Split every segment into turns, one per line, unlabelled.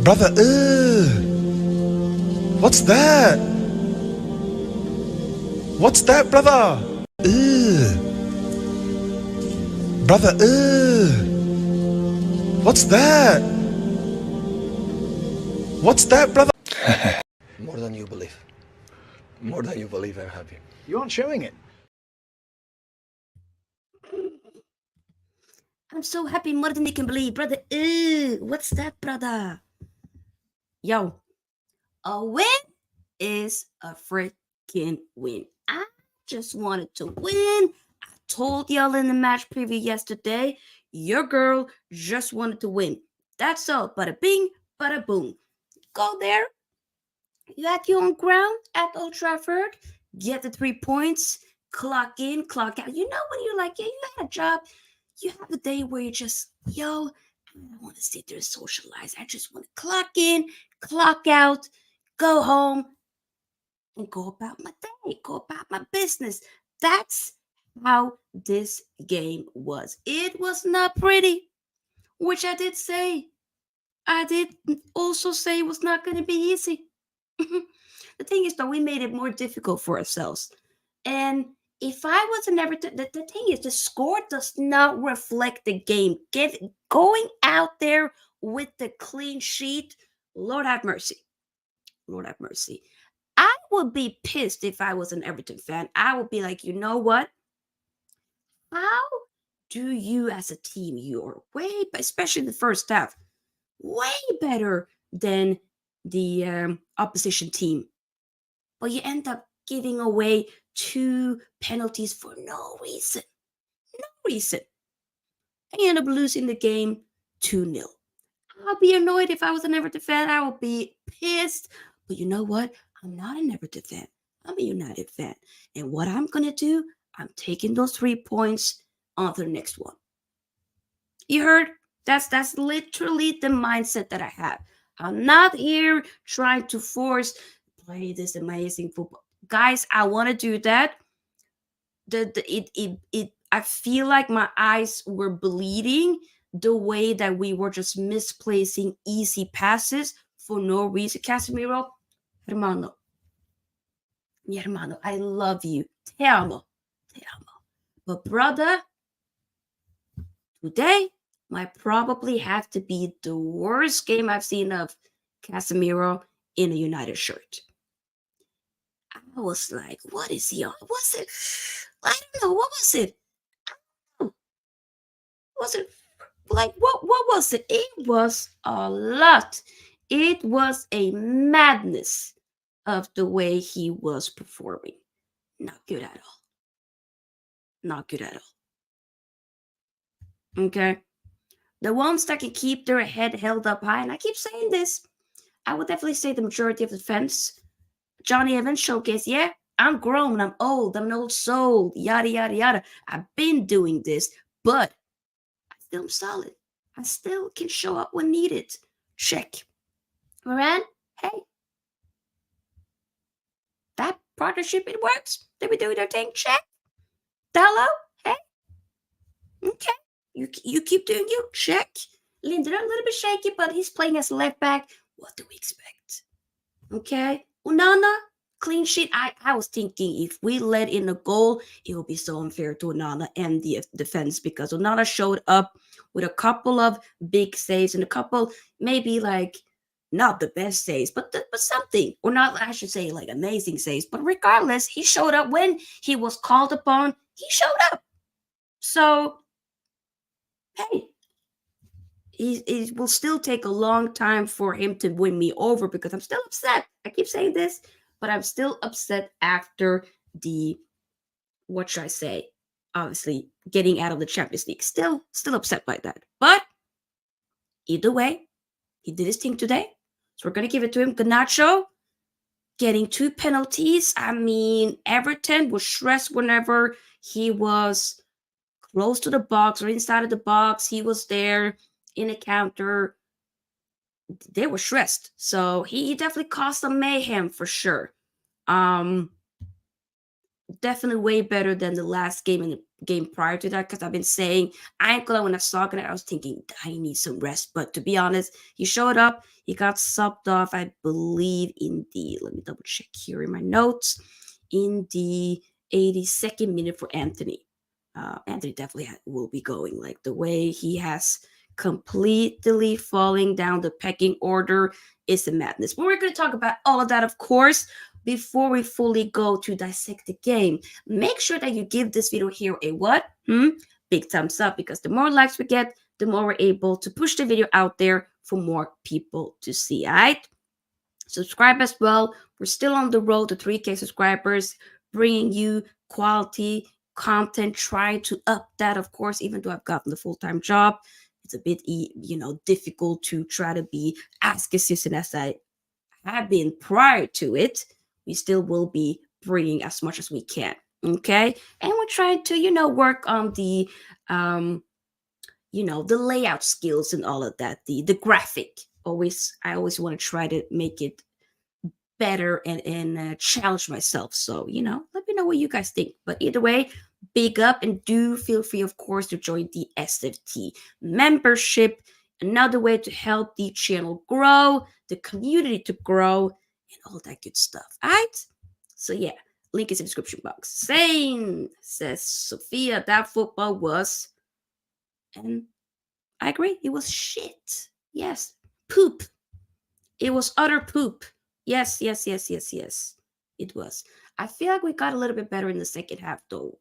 Brother, what's that? What's that, brother? Brother, what's that? What's that, brother?
More than you believe. More than you believe, I'm happy.
You aren't showing it.
I'm so happy more than you can believe, brother. What's that, brother? Yo, a win is a freaking win. I just wanted to win. I told y'all in the match preview yesterday, your girl just wanted to win. That's all. Bada bing, bada boom. Go there. You at your own ground at Old Trafford. Get the 3 points. Clock in, clock out. You know when you're like, yeah, you had a job. You have a day where you just, yo, I don't want to sit there and socialize. I just want to clock in, clock out, go home, and go about my day, go about my business. That's how this game was. It was not pretty, which I did say. I did also say it was not going to be easy. The thing is, though, we made it more difficult for ourselves. And if I was an Everton, the thing is, the score does not reflect the game. Going out there with the clean sheet, Lord have mercy. Lord have mercy. I would be pissed if I was an Everton fan. I would be like, you know what? How do you as a team, you're way, especially in the first half, way better than the opposition team. But you end up giving away 2 penalties for no reason. No reason. And you end up losing the game 2-0. I'll be annoyed if I was an Everton fan. I would be pissed. But you know what? I'm not an Everton fan. I'm a United fan. And what I'm going to do, I'm taking those 3 points on to the next one. You heard? That's literally the mindset that I have. I'm not here trying to play this amazing football. Guys, I want to do that. I feel like my eyes were bleeding the way that we were just misplacing easy passes for no reason. Casemiro, hermano, mi hermano, I love you. Te amo. Te amo. But brother, today might probably have to be the worst game I've seen of Casemiro in a United shirt. I was like, what is he on? Was it? I don't know. What was it? Was it like what was it? It was a lot. It was a madness of the way he was performing. Not good at all. Not good at all. Okay. The ones that can keep their head held up high, and I keep saying this, I would definitely say the majority of the defense. Johnny Evans showcase, yeah, I'm grown, I'm old, I'm an old soul, yada, yada, yada. I've been doing this, but I still am solid. I still can show up when needed. Check. Varane, hey. That partnership, it works. They be doing their thing. Check. Dallo, hey. Okay. You keep doing you. Check. Lindelof, a little bit shaky, but he's playing as left back. What do we expect? Okay. Onana, clean sheet. I was thinking if we let in a goal, it would be so unfair to Onana and the defense because Onana showed up with a couple of big saves and a couple maybe like not the best saves, but something. Or not, I should say like amazing saves. But regardless, he showed up when he was called upon. He showed up. So, hey, it will still take a long time for him to win me over because I'm still upset. I keep saying this, but I'm still upset after the, what should I say? Obviously, getting out of the Champions League. Still upset by that. But Either way, he did his thing today. So we're going to give it to him. Garnacho getting 2 penalties. I mean, Everton was stressed whenever he was close to the box or inside of the box. He was there in a counter. They were stressed. So he definitely caused some mayhem for sure. Definitely way better than the last game and the game prior to that, because I've been saying, I ain't gonna, when I saw it, I was thinking I need some rest. But to be honest, he showed up, he got subbed off, I believe, in the, let me double check here in my notes, in the 82nd minute for Anthony. Anthony definitely will be going. Like, the way he has completely falling down the pecking order is a madness. But we're going to talk about all of that, of course. Before we fully go to dissect the game, make sure that you give this video here a what? Big thumbs up, because the more likes we get, the more we're able to push the video out there for more people to see, all right? Subscribe as well. We're still on the road to 3K subscribers, bringing you quality content, trying to up that, of course, even though I've gotten the full-time job. It's a bit, difficult to try to be as consistent as I have been prior to it. We still will be bringing as much as we can, okay? And we're trying to, work on the, the layout skills and all of that, the graphic. I always want to try to make it better and challenge myself. So, let me know what you guys think. But either way, big up, and do feel free, of course, to join the SFT membership. Another way to help the channel grow, the community to grow, and all that good stuff. All right? So yeah, link is in the description box. Same, says Sofia, that football was, and I agree, it was shit. Yes, poop. It was utter poop. Yes. It was. I feel like we got a little bit better in the second half, though.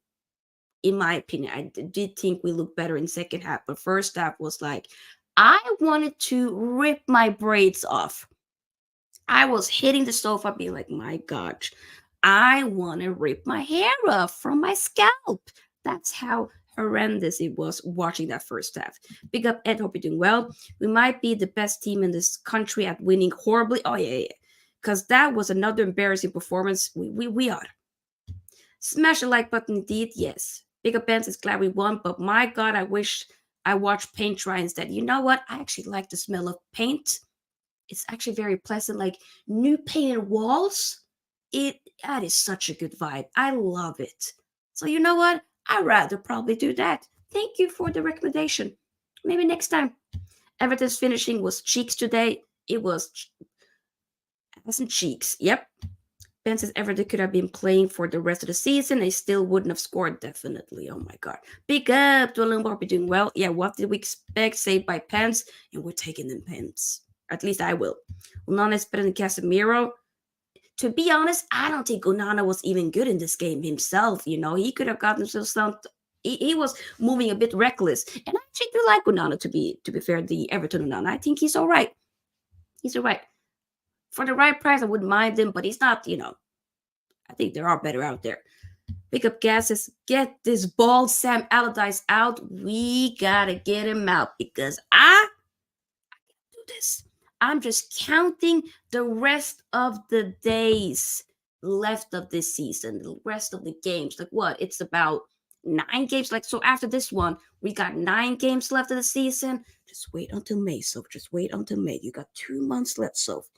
In my opinion, I did think we looked better in second half, but first half was like, I wanted to rip my braids off. I was hitting the sofa being like, my gosh, I want to rip my hair off from my scalp. That's how horrendous it was watching that first half. Big up, Ed. Hope you're doing well. We might be the best team in this country at winning horribly. Oh, yeah. Because that was another embarrassing performance. We are. Smash the like button indeed. Yes. Big up, Ben. Is glad we won. But my God, I wish I watched paint dry instead. You know what? I actually like the smell of paint. It's actually very pleasant. Like new painted walls. That is such a good vibe. I love it. So you know what? I'd rather probably do that. Thank you for the recommendation. Maybe next time. Everton's finishing was cheeks today. It was ass and cheeks. Yep. Ben says Everton could have been playing for the rest of the season. They still wouldn't have scored, definitely. Oh my God. Big up to Lumbar. Be doing well. Yeah, what did we expect? Saved by pens. And we're taking them pens. At least I will. Onana is better than Casemiro. To be honest, I don't think Onana was even good in this game himself. He could have gotten himself some. He was moving a bit reckless. And I actually do like Onana, to be fair, the Everton Onana. I think he's all right. He's all right. For the right price, I wouldn't mind him, but he's not, I think there are better out there. Pick up gas says, get this bald Sam Allardyce out. We gotta get him out, because I can't do this. I'm just counting the rest of the days left of this season, the rest of the games. Like what? It's about 9 games. Like, so after this one, we got 9 games left of the season. Just wait until May, Soph. Just wait until May. You got 2 months left, Soph.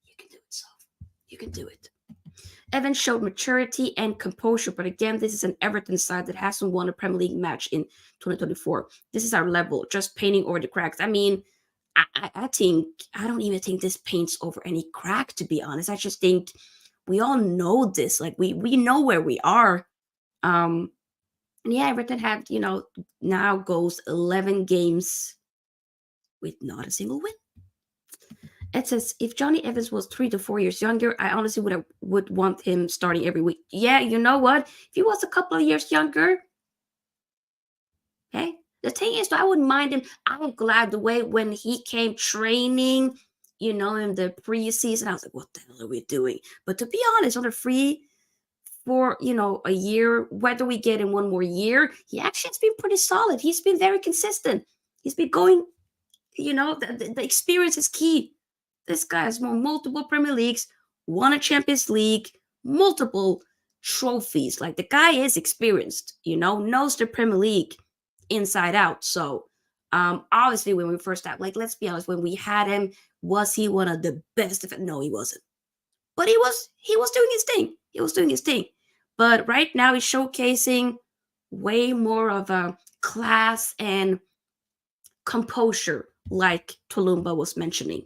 You can do it, Soph. You can do it. Evan showed maturity and composure, but again, this is an Everton side that hasn't won a Premier League match in 2024. This is our level, just painting over the cracks. I mean, I don't even think this paints over any crack, to be honest. I just think we all know this. Like, we know where we are. Yeah, Everton had, now goes 11 games with not a single win. It says, if Johnny Evans was 3 to 4 years younger, I honestly would want him starting every week. Yeah, you know what? If he was a couple of years younger, okay. The thing is, I wouldn't mind him. I'm glad the way when he came training, in the preseason, I was like, what the hell are we doing? But to be honest, on the free for, a year, whether we get in one more year, he actually has been pretty solid. He's been very consistent. He's been going the experience is key. This guy has won multiple Premier Leagues, won a Champions League, multiple trophies. Like the guy is experienced, knows the Premier League inside out. So obviously when we first had, like, let's be honest, when we had him, was he one of the best? No, he wasn't. But he was doing his thing. He was doing his thing. But right now he's showcasing way more of a class and composure, like Tulumba was mentioning.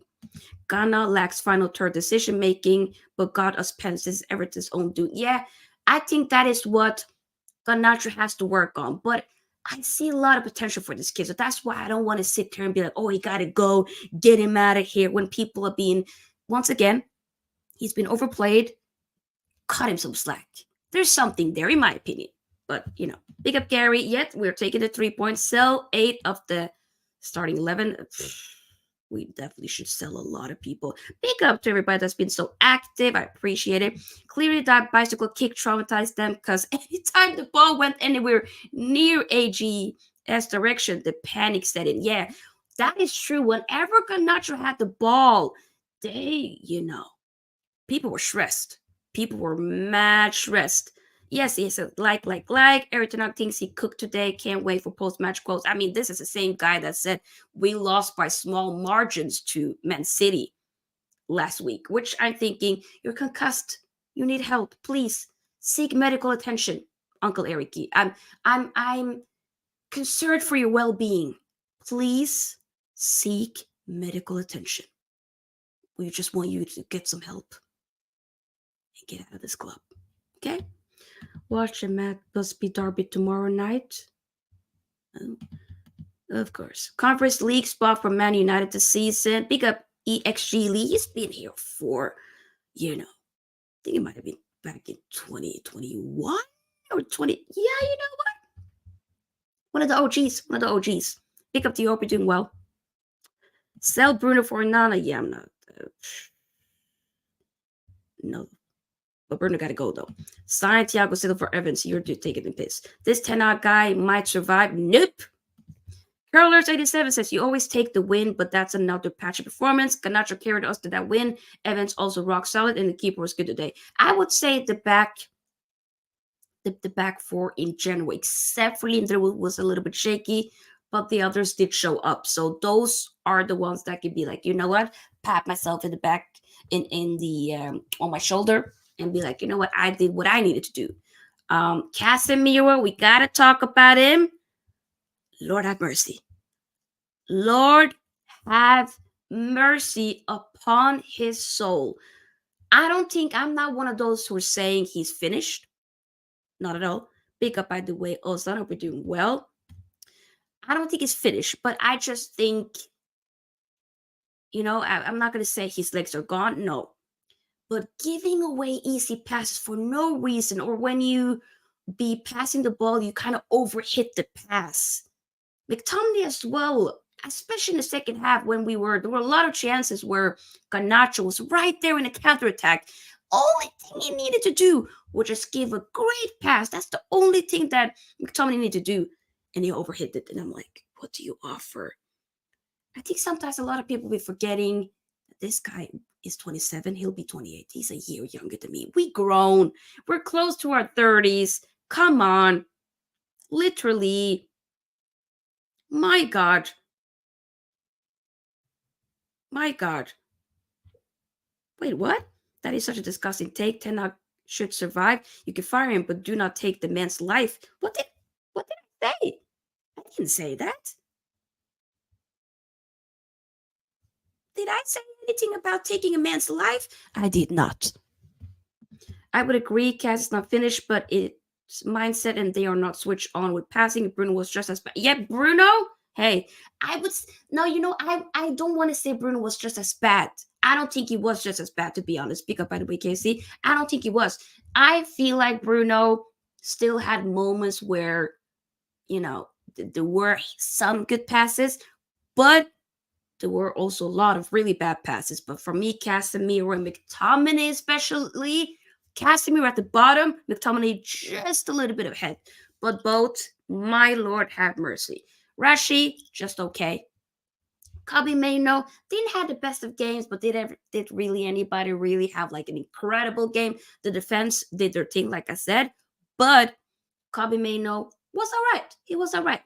Ghana lacks final third decision making, but got us pens. This is Everton's own doing. Yeah, I think that is what Garnacho has to work on. But I see a lot of potential for this kid. So that's why I don't want to sit here and be like, oh, he got to go, get him out of here. When people are being, once again, he's been overplayed. Cut him some slack. There's something there, in my opinion. But, big up Gary. Yet we're taking the 3 points. Sell 8 of the starting 11. We definitely should sell a lot of people. Big up to everybody that's been so active. I appreciate it. Clearly that bicycle kick traumatized them, because anytime the ball went anywhere near AG's direction, the panic set in. Yeah, that is true. Whenever Garnacho had the ball, they, people were stressed. People were mad stressed. Yes, he said, like. Everton thinks he cooked today. Can't wait for post-match quotes. I mean, this is the same guy that said we lost by small margins to Man City last week, which I'm thinking, you're concussed. You need help. Please seek medical attention, Uncle Eric. I'm concerned for your well-being. Please seek medical attention. We just want you to get some help and get out of this club. Okay? Watch a Matt Busby Derby tomorrow night. Of course. Conference League spot for Man United this season. Big up EXG Lee. He's been here for, I think it might have been back in 2021 or 20. Yeah, you know what? One of the OGs. Big up to you. Hope you're doing well. Sell Bruno for Nana. Yeah, I'm not. No. But Bruno got to go, though. Sign Thiago Silva for Evans. You're taking the piss. This 10-out guy might survive. Nope. Curlers87 says, you always take the win, but that's another patchy performance. Garnacho carried us to that win. Evans also rock solid, and the keeper was good today. I would say the back four in general, except for Lindner, was a little bit shaky, but the others did show up. So those are the ones that could be like, you know what? Pat myself in the back, in the on my shoulder, and be like, you know what? I did what I needed to do. Casemiro, we got to talk about him. Lord have mercy. Lord have mercy upon his soul. I'm not one of those who are saying he's finished. Not at all. Big up, by the way. Ozan, hope we're doing well. I don't think he's finished, but I just think, I'm not going to say his legs are gone. No. But giving away easy passes for no reason, or when you be passing the ball, you kind of overhit the pass. McTominay as well, especially in the second half when there were a lot of chances where Garnacho was right there in a counterattack. Only thing he needed to do was just give a great pass. That's the only thing that McTominay needed to do. And he overhit it. And I'm like, what do you offer? I think sometimes a lot of people be forgetting that this guy is 27. He'll be 28. He's a year younger than me. We grown. We're close to our 30s. Come on. Literally. My God. Wait, what? That is such a disgusting take. Ten Hag should survive. You can fire him, but do not take the man's life. What did I say? I didn't say that. Did I say anything about taking a man's life? I did not. I would agree, Cass is not finished, but it's mindset and they are not switched on with passing. Bruno was just as bad. Yeah, Bruno? Hey, I don't want to say Bruno was just as bad. I don't think he was just as bad, to be honest. Pick up, by the way, Casey. I don't think he was. I feel like Bruno still had moments where, there were some good passes, but there were also a lot of really bad passes. But for me, Casemiro and McTominay especially, Casemiro at the bottom, McTominay just a little bit ahead. But both, my Lord have mercy. Rashi, just okay. Kobe Maino didn't have the best of games, but did really anybody really have like an incredible game? The defense did their thing, like I said, but Kobe Maino was all right. He was all right.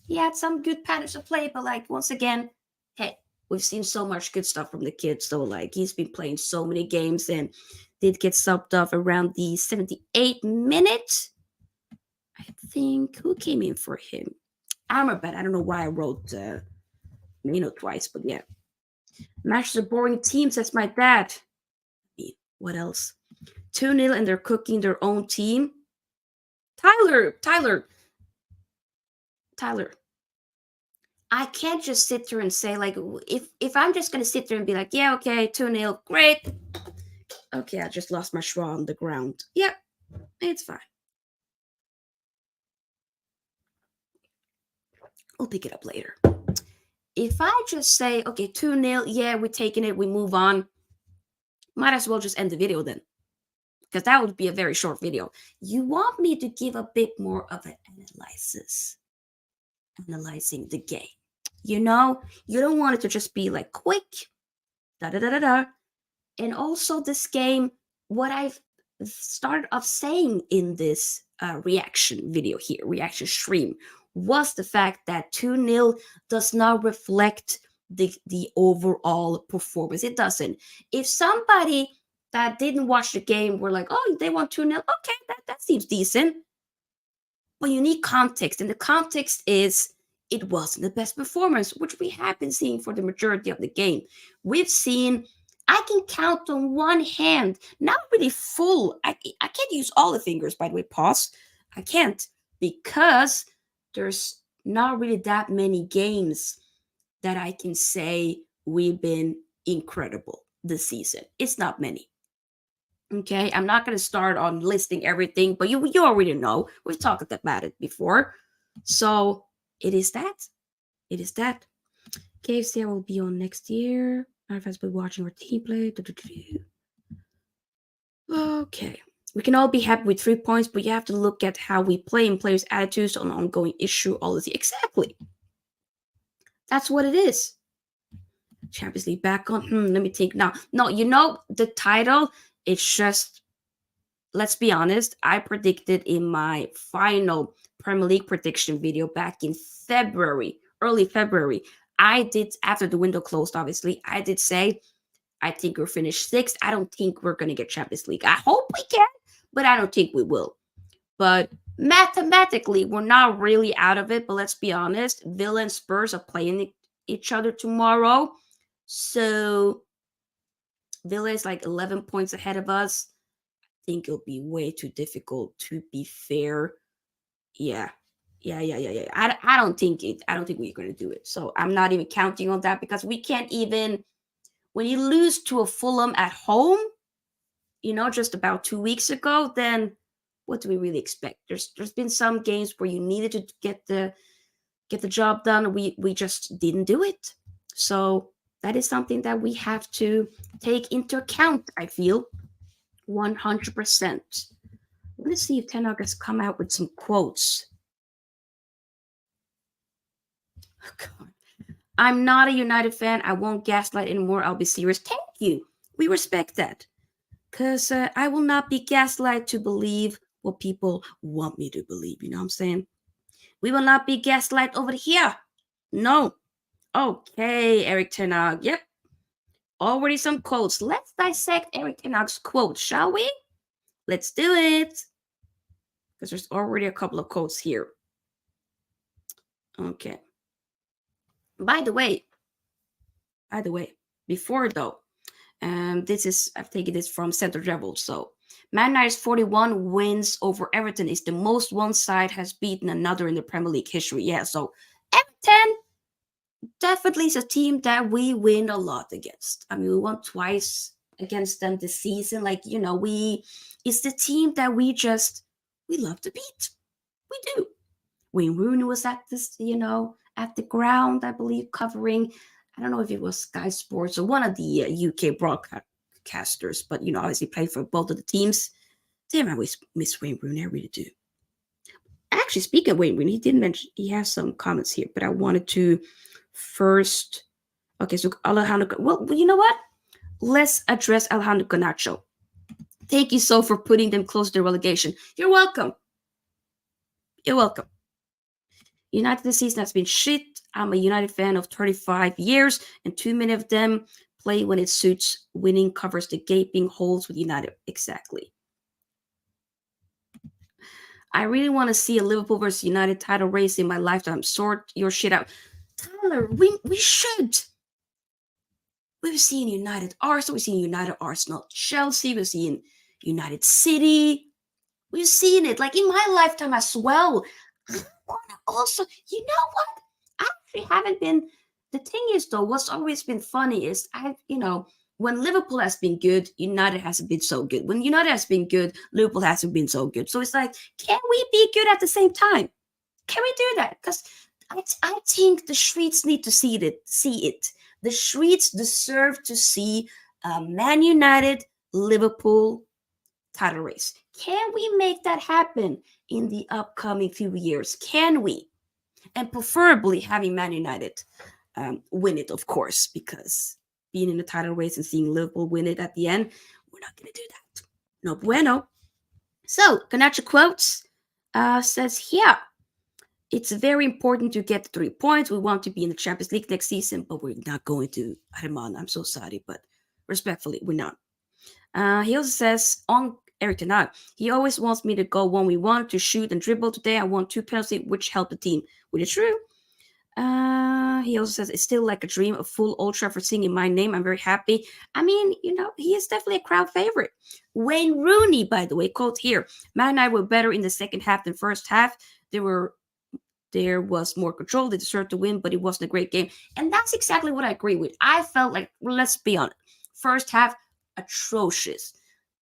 He had some good patterns of play, but like once again, hey, we've seen so much good stuff from the kid. So like he's been playing so many games and did get subbed off around the 78 minutes. I think who came in for him? Amrabat. I don't know why I wrote twice, but yeah. Matches are boring teams. That's my dad. What else? 2-0 and they're cooking their own team. Tyler. I can't just sit there and say like if I'm just gonna sit there and be like, yeah, okay, 2-0, great. Okay, I just lost my schwa on the ground. Yeah, it's fine. We'll pick it up later. If I just say, okay, 2-0, yeah, we're taking it, we move on, might as well just end the video then. Because that would be a very short video. You want me to give a bit more of an analyzing the game. You know, you don't want it to just be like quick, da-da-da-da-da. And also this game, what I've started off saying in this reaction video here, reaction stream, was the fact that 2-0 does not reflect the overall performance. It doesn't. If somebody that didn't watch the game were like, oh, they won 2-0, okay, that seems decent. But you need context, and the context is it wasn't the best performance, which we have been seeing for the majority of the game. We've seen, I can count on one hand, not really full. I can't use all the fingers, by the way, pause. I can't, because there's not really that many games that I can say we've been incredible this season. It's not many. Okay, I'm not going to start on listing everything, but you already know. We've talked about it before. So it is that. It is that. KFC will be on next year. I've been watching our team play. Okay. We can all be happy with 3 points, but you have to look at how we play and players' attitudes on ongoing issue all of the exactly. That's what it is. Champions League back on. Let me think now. No, you know the title. It's just, let's be honest, I predicted in my final Premier League prediction video back in February, early February. I did, after the window closed, obviously, I did say, I think we'll finish 6th. I don't think we're going to get Champions League. I hope we can, but I don't think we will. But mathematically, we're not really out of it. But let's be honest, Villa and Spurs are playing each other tomorrow. So Villa is like 11 points ahead of us. I think it'll be way too difficult, to be fair. Yeah. I don't think we're going to do it. So I'm not even counting on that, because we can't even, when you lose to a Fulham at home, just about 2 weeks ago, then what do we really expect? There's been some games where you needed to get the job done. We just didn't do it. So that is something that we have to take into account, I feel, 100%. Let's see if Ten Hag has come out with some quotes. Oh, God. I'm not a United fan. I won't gaslight anymore. I'll be serious. Thank you. We respect that. Because I will not be gaslight to believe what people want me to believe. You know what I'm saying? We will not be gaslight over here. No. Okay, Eric Ten Hag. Yep. Already some quotes. Let's dissect Eric Ten Hag's quotes, shall we? Let's do it. Because there's already a couple of quotes here. Okay. By the way, before though, I've taken this from Center Rebel. So Man United's 41 wins over Everton is the most one side has beaten another in the Premier League history. Yeah, so Everton definitely is a team that we win a lot against. I mean, we won twice against them this season. Like, it's the team that we love to beat. We do. Wayne Rooney was at this, at the ground, I believe, covering, I don't know if it was Sky Sports or one of the UK broadcasters, but, obviously played for both of the teams. Damn, I always miss Wayne Rooney. I really do. Actually, speaking of Wayne Rooney, he did mention, he has some comments here, but I wanted to first Okay, so Alejandro. Well, you know what? Let's address Alejandro Garnacho. Thank you so for putting them close to relegation. You're welcome. You're welcome. United this season has been shit. I'm a United fan of 35 years, and too many of them play when it suits. Winning covers the gaping holes with United. Exactly. I really want to see a Liverpool versus United title race in my lifetime. Sort your shit out. Tyler, we should. We've seen United Arsenal, we've seen United Arsenal Chelsea, we've seen United City. We've seen it like in my lifetime as well. I want to also, you know what? I actually haven't been. The thing is, though, what's always been funny is when Liverpool has been good, United hasn't been so good. When United has been good, Liverpool hasn't been so good. So it's like, can we be good at the same time? Can we do that? Because I think the streets need to see it. See it. The streets deserve to see a Man United Liverpool title race. Can we make that happen in the upcoming few years? Can we? And preferably having Man United win it, of course, because being in the title race and seeing Liverpool win it at the end, we're not going to do that. No bueno. So, Ganacha quotes says, yeah, it's very important to get 3 points. We want to be in the Champions League next season, but we're not going to. Herman, I'm so sorry, but respectfully, we're not. He also says on Eric Ten Hag, he always wants me to go 1v1 to shoot and dribble. Today I won 2 penalties, which helped the team. Which is true. He also says it's still like a dream, a full Old Trafford singing my name. I'm very happy. I mean, he is definitely a crowd favorite. Wayne Rooney, by the way, quote here: Man and I were better in the second half than first half. There was more control. They deserved to win, but it wasn't a great game. And that's exactly what I agree with. I felt like, let's be honest, first half, atrocious,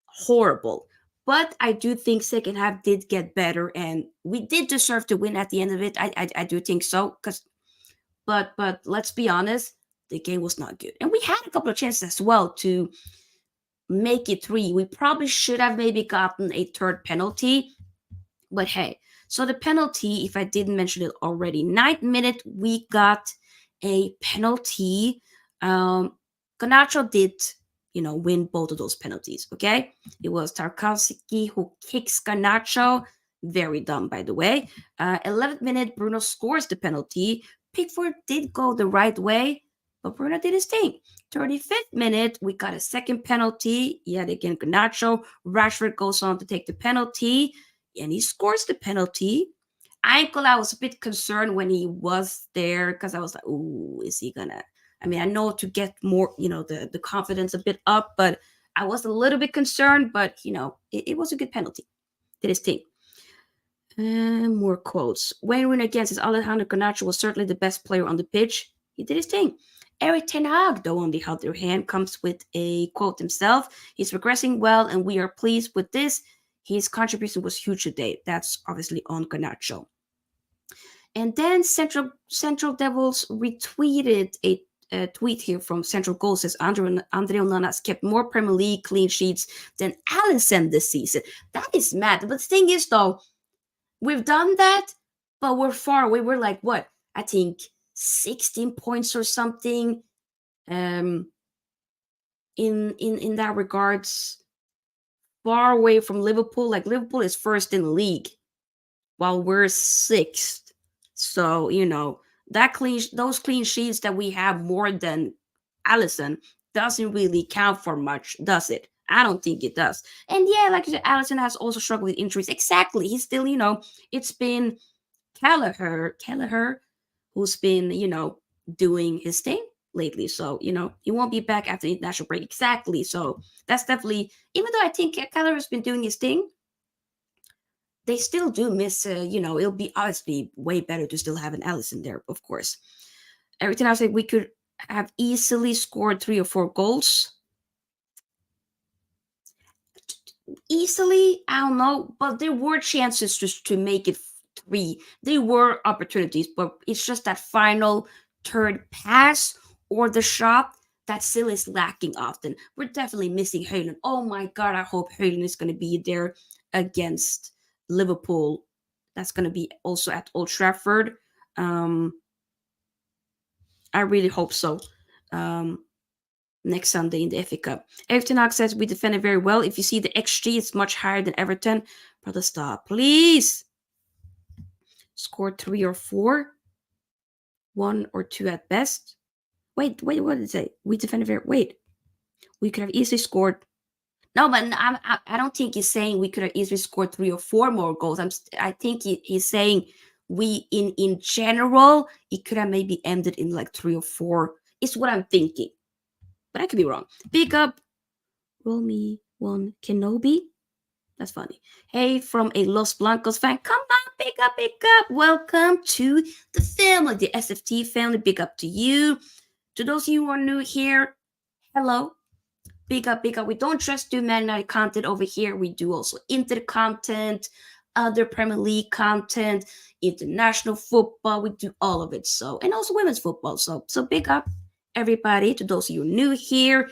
horrible. But I do think second half did get better, and we did deserve to win at the end of it. I do think so. But let's be honest, the game was not good. And we had a couple of chances as well to make it 3. We probably should have maybe gotten a third penalty. But hey, so the penalty, if I didn't mention it already, 9th minute, we got a penalty. Garnacho did, win both of those penalties, okay? It was Tarkowski who kicks Garnacho. Very dumb, by the way. 11th minute, Bruno scores the penalty. Pickford did go the right way, but Bruno did his thing. 35th minute, we got a second penalty. Yet again, Garnacho. Rashford goes on to take the penalty, and he scores the penalty. I was a bit concerned when he was there because I was like, ooh, is he gonna? I mean, I know to get more, the confidence a bit up, but I was a little bit concerned, but, it was a good penalty. Did his thing. And more quotes. When winning against his Alejandro Garnacho was certainly the best player on the pitch. He did his thing. Eric Ten Hag, though, on the other hand, comes with a quote himself. He's progressing well, and we are pleased with this. His contribution was huge today. That's obviously on Garnacho. And then Central Devils retweeted a tweet here from Central Goal. Says Andre Onana's kept more Premier League clean sheets than Alisson this season. That is mad. But the thing is, though, we've done that, but we're far away. We're like, what? I think 16 points or something. In that regards, far away from Liverpool. Like Liverpool is first in the league, while we're 6th. So those clean sheets that we have more than Alisson doesn't really count for much, does it? I don't think it does. And yeah, like you said, Alisson has also struggled with injuries. Exactly. He's still, it's been Kelleher who's been, doing his thing lately. So, he won't be back after the international break. Exactly. So that's definitely, even though I think Kelleher has been doing his thing, they still do miss, it'll be obviously way better to still have an Alisson there, of course. Everything else, we could have easily scored 3 or 4 goals. Easily, I don't know, but there were chances just to make it 3. There were opportunities, but it's just that final third pass or the shot that still is lacking often. We're definitely missing Hojlund. Oh my God, I hope Hojlund is going to be there against Liverpool. That's going to be also at Old Trafford. I really hope so. next Sunday in the FA Cup. Everton says we defended very well. If you see the XG, it's much higher than Everton. Brother, stop, please. Scored 3 or 4, 1 or 2 at best. Wait, what did it say? We defended very. Wait, we could have easily scored. No, but I don't think he's saying we could have easily scored 3 or 4 more goals. I think he's saying we in general it could have maybe ended in like 3 or 4. Is what I'm thinking, but I could be wrong. Big up, roll me one Kenobi. That's funny. Hey, from a Los Blancos fan. Come on, big up, big up. Welcome to the family, the SFT family. Big up to you. To those of you who are new here, hello. Big up, big up. We don't just do Man United content over here. We do also Inter content, other Premier League content, international football. We do all of it. So, and also women's football. So big up, everybody. To those of you new here,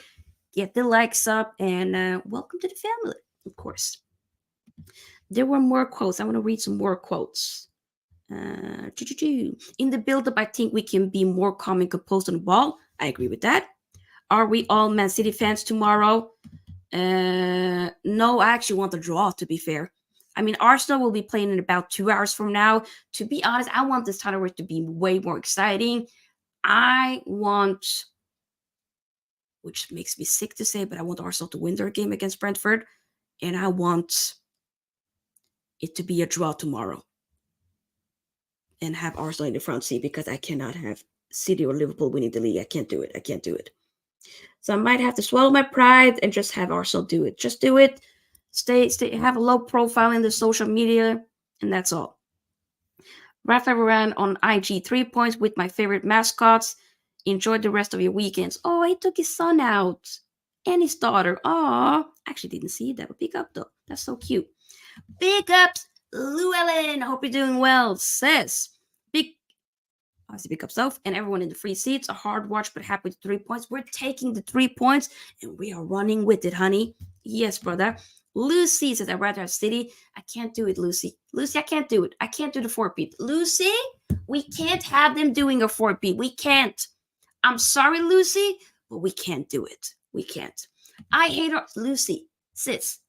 get the likes up and welcome to the family, of course. There were more quotes. I want to read some more quotes. In the build-up, I think we can be more calm and composed on the ball. I agree with that. Are we all Man City fans tomorrow? No, I actually want the draw, to be fair. I mean, Arsenal will be playing in about 2 hours from now. To be honest, I want this title race to be way more exciting. I want, which makes me sick to say, but I want Arsenal to win their game against Brentford. And I want it to be a draw tomorrow. And have Arsenal in the front seat because I cannot have City or Liverpool winning the league. I can't do it. So I might have to swallow my pride and just have Arsenal do it. Just do it. Stay, have a low profile in the social media, and that's all. Rafa Varane on IG, 3 points with my favorite mascots. Enjoy the rest of your weekends. Oh, he took his son out and his daughter. Oh, actually didn't see that. But big up though. That's so cute. Big ups, Llewellyn. Hope you're doing well. Says obviously big up self and everyone in the free seats. A hard watch, but happy with 3 points. We're taking the 3 points and we are running with it, honey. Yes, brother. Lucy says, I'd rather have City. I can't do it, Lucy. Lucy, I can't do it. I can't do the 4-beat. Lucy, we can't have them doing a 4-beat. We can't. I'm sorry, Lucy, but we can't do it. We can't. I hate Lucy, sis.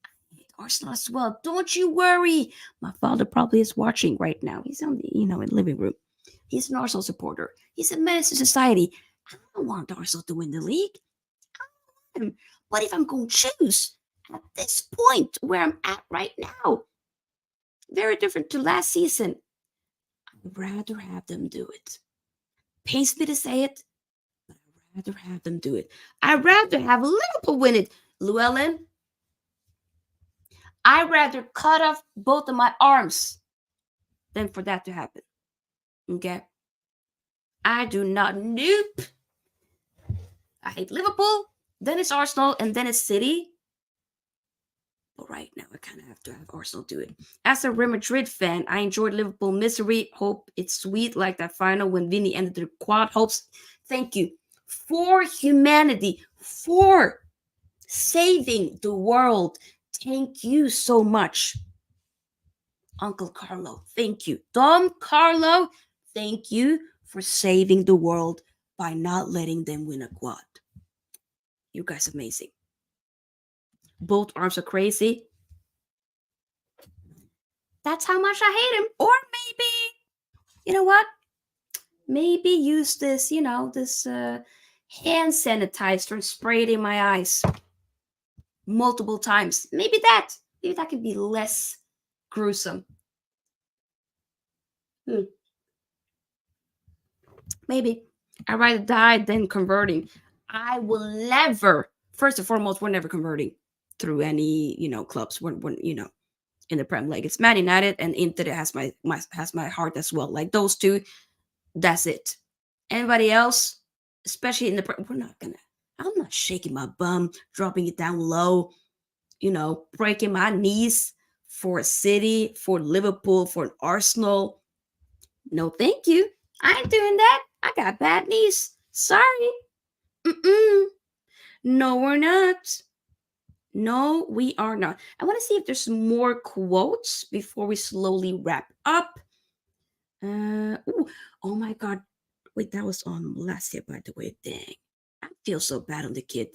I hate Arsenal as well. Don't you worry. My father probably is watching right now. He's on the, in the living room. He's an Arsenal supporter. He's a menace to society. I don't want Arsenal to win the league. I don't want him. But if I'm going to choose at this point where I'm at right now, very different to last season, I'd rather have them do it. Pains me to say it, but I'd rather have them do it. I'd rather have Liverpool win it. Llewellyn, I'd rather cut off both of my arms than for that to happen. Okay? I do not. Nope. I hate Liverpool, then it's Arsenal, and then it's City. But right now, I kind of have to have Arsenal do it. As a Real Madrid fan, I enjoyed Liverpool misery. Hope it's sweet like that final when Vinny ended the quad. Hopes. Thank you. For humanity. For saving the world. Thank you so much. Uncle Carlo, thank you. Don Carlo, thank you for saving the world by not letting them win a quad. You guys are amazing. Both arms are crazy. That's how much I hate him. Or maybe, you know what? Maybe use this, this hand sanitizer and spray it in my eyes multiple times. Maybe that can be less gruesome. Maybe. I'd rather die than converting. I will never, first and foremost, we're never converting through any, clubs. We're in the Premier League. It's Man United and Inter that has my heart as well. Like those two, that's it. Anybody else, especially in the I'm not shaking my bum, dropping it down low, breaking my knees for a City, for Liverpool, for Arsenal. No, thank you. I ain't doing that. I got bad knees. Sorry. No, we're not. No, we are not. I want to see if there's more quotes before we slowly wrap up. Oh my God. Wait, that was on last year, by the way. Dang. I feel so bad on the kid.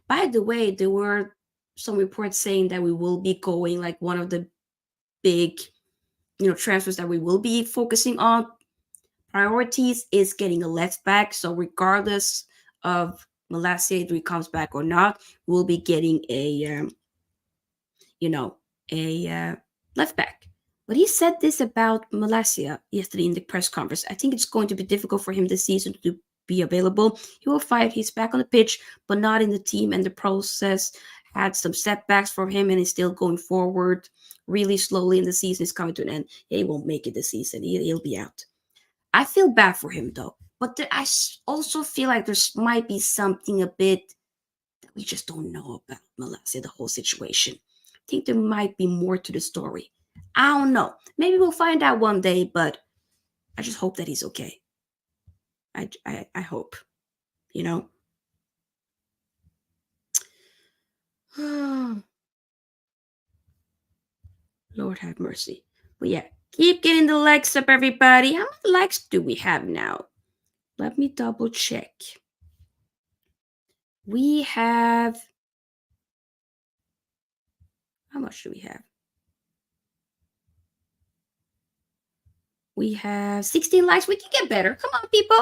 By the way, there were some reports saying that we will be going like one of the big, transfers that we will be focusing on. Priorities is getting a left back. So regardless of Malacia if he comes back or not, we'll be getting a left back. But he said this about Malacia yesterday in the press conference. I think it's going to be difficult for him this season to be available. He will fight. He's back on the pitch, but not in the team. And the process had some setbacks for him, and he's still going forward really slowly. In the season is coming to an end. He won't make it this season. He'll be out. I feel bad for him though, but I also feel like there might be something a bit that we just don't know about Malacia, the whole situation. I think there might be more to the story. I don't know. Maybe we'll find out one day, but I just hope that he's okay. I hope, Lord have mercy. But yeah, keep getting the likes up, everybody. How many likes do we have now? Let me double check. We have... How much do we have? We have 16 likes. We can get better. Come on, people.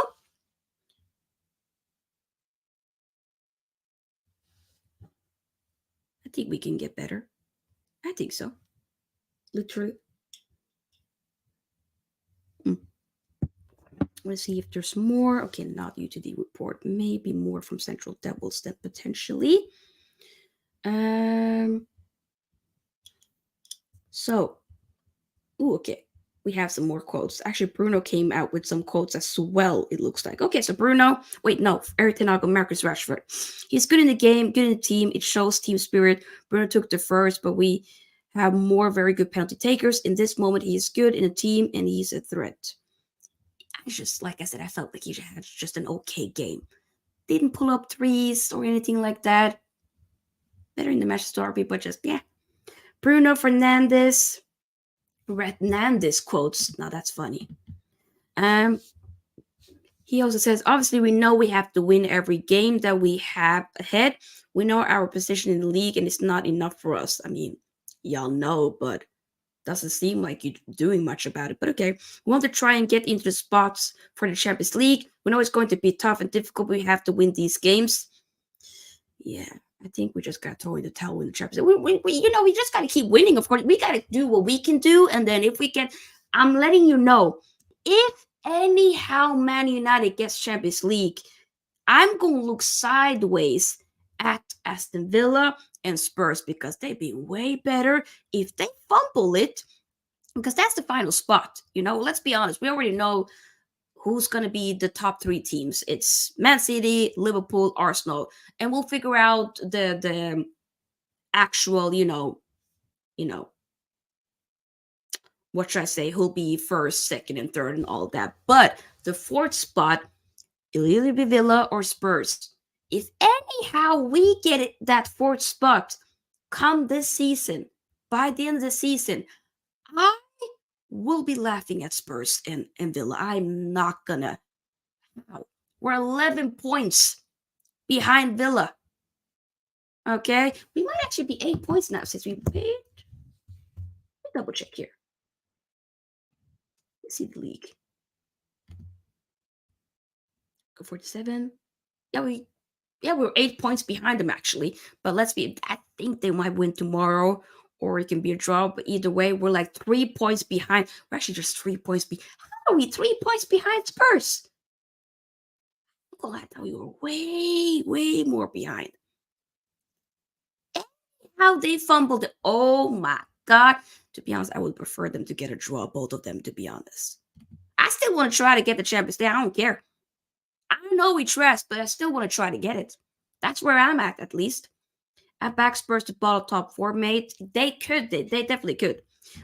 I think we can get better. I think so. Literally. Let's see if there's more. Okay, not UTD report. Maybe more from Central Devils then potentially. Okay. We have some more quotes. Actually, Bruno came out with some quotes as well, it looks like. Okay, so Bruno. Wait, no. Everton, Marcus Rashford. He's good in the game, good in the team. It shows team spirit. Bruno took the first, but we have more very good penalty takers. In this moment, he is good in a team, and he's a threat. Just like I said, I felt like he had just an okay game. Didn't pull up threes or anything like that. Better in the match derby, but just Bruno Fernandes quotes. Now that's funny. He also says, obviously we know we have to win every game that we have ahead. We know our position in the league, and it's not enough for us. I mean, y'all know, but doesn't seem like you're doing much about it. But okay, we want to try and get into the spots for the Champions League. We know it's going to be tough and difficult. We have to win these games. Yeah, I think we just got to throw in the towel in the Champions League. We just got to keep winning, of course. We got to do what we can do. And then if we can, I'm letting you know, if anyhow Man United gets Champions League, I'm going to look sideways at Aston Villa and Spurs, because they'd be way better if they fumble it, because that's the final spot. Let's be honest. We already know who's going to be the top three teams. It's Man City, Liverpool, Arsenal, and we'll figure out the actual, what should I say? Who'll be first, second, and third, and all that. But the fourth spot, it'll either be Villa or Spurs. If anyhow we get that fourth spot come this season, by the end of the season, I will be laughing at Spurs and Villa. I'm not gonna. We're 11 points behind Villa. Okay? We might actually be 8 points now since we paid. Let me double check here. Let's see the league. Go 47. We're 8 points behind them actually. But I think they might win tomorrow, or it can be a draw. But either way, we're like 3 points behind. We're actually just 3 points behind. How are we 3 points behind Spurs? I'm glad that we were way, way more behind. And how they fumbled it. Oh my God. To be honest, I would prefer them to get a draw, both of them, to be honest. I still want to try to get the Champions League. I don't care. I know we trash, but I still want to try to get it. That's where I'm at least. I back Spurs to bottle top 4, mate. They could. They definitely could.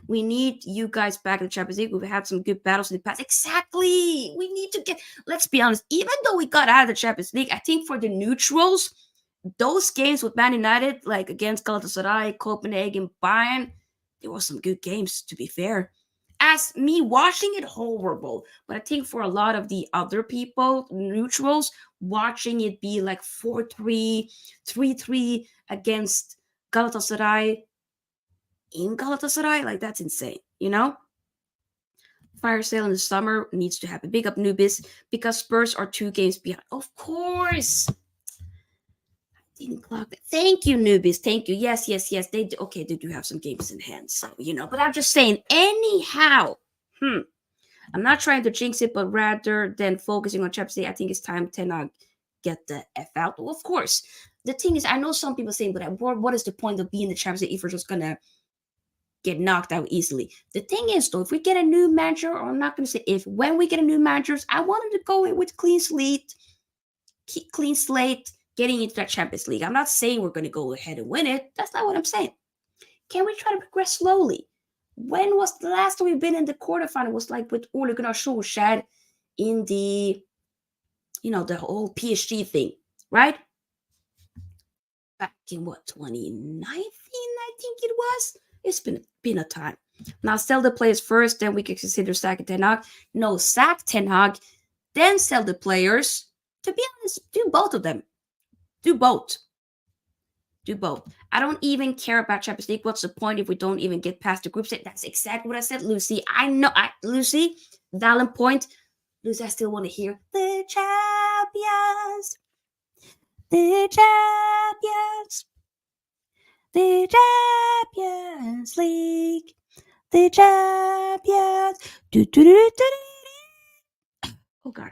We need you guys back in the Champions League. We've had some good battles in the past. Exactly. We need to get... Let's be honest. Even though we got out of the Champions League, I think for the neutrals, those games with Man United, like against Galatasaray, Copenhagen, Bayern, there were some good games, to be fair. as me watching it, horrible. But I think for a lot of the other people, neutrals, watching it be like 4-3, 3-3 against Galatasaray in Galatasaray, like that's insane, you know? Fire sale in the summer needs to happen. Big up Nubis because Spurs are 2 games behind. Of course. Didn't clock that. Thank you, Nubis. Thank you. Yes. They do. Okay, they do have some games in hand, so you know. But I'm just saying, anyhow. I'm not trying to jinx it, but rather than focusing on Champions League, I think it's time to get the F out. Well, of course. The thing is, I know some people saying, but what is the point of being the Champions League if we're just gonna get knocked out easily? The thing is, though, if we get a new manager, or I'm not gonna say if, when we get a new manager, I wanted to go in with clean slate, getting into that Champions League. I'm not saying we're going to go ahead and win it. That's not what I'm saying. Can we try to progress slowly? When was the last time we've been in the quarterfinal? It was like with Ole Gunnar Solskjaer in the, the whole PSG thing, right? Back in 2019, I think it was. It's been a time. Now sell the players first, then we can consider sacking Ten Hag. No, sack Ten Hag, then sell the players. To be honest, do both of them. Do both. I don't even care about Champions League. What's the point if we don't even get past the group stage? That's exactly what I said, Lucy. I know. Lucy, valid point. Lucy, I still want to hear the champions. The champions. The Champions League. The champions. Oh, God.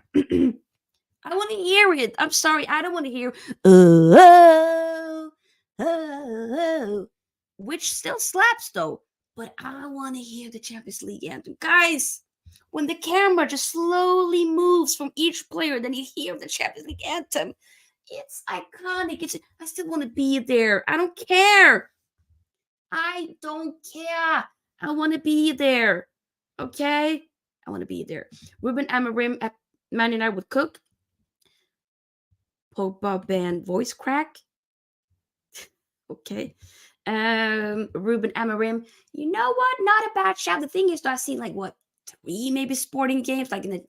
I want to hear it. I'm sorry. I don't want to hear which still slaps though. But I want to hear the Champions League anthem. Guys, when the camera just slowly moves from each player, then you hear the Champions League anthem. It's iconic. I still want to be there. I don't care. I want to be there. Okay? I want to be there. Ruben Amorim at Man United would cook. Pogba band voice crack. Okay. Ruben Amorim. You know what? Not a bad shout. The thing is, I've seen like 3 maybe sporting games, like in the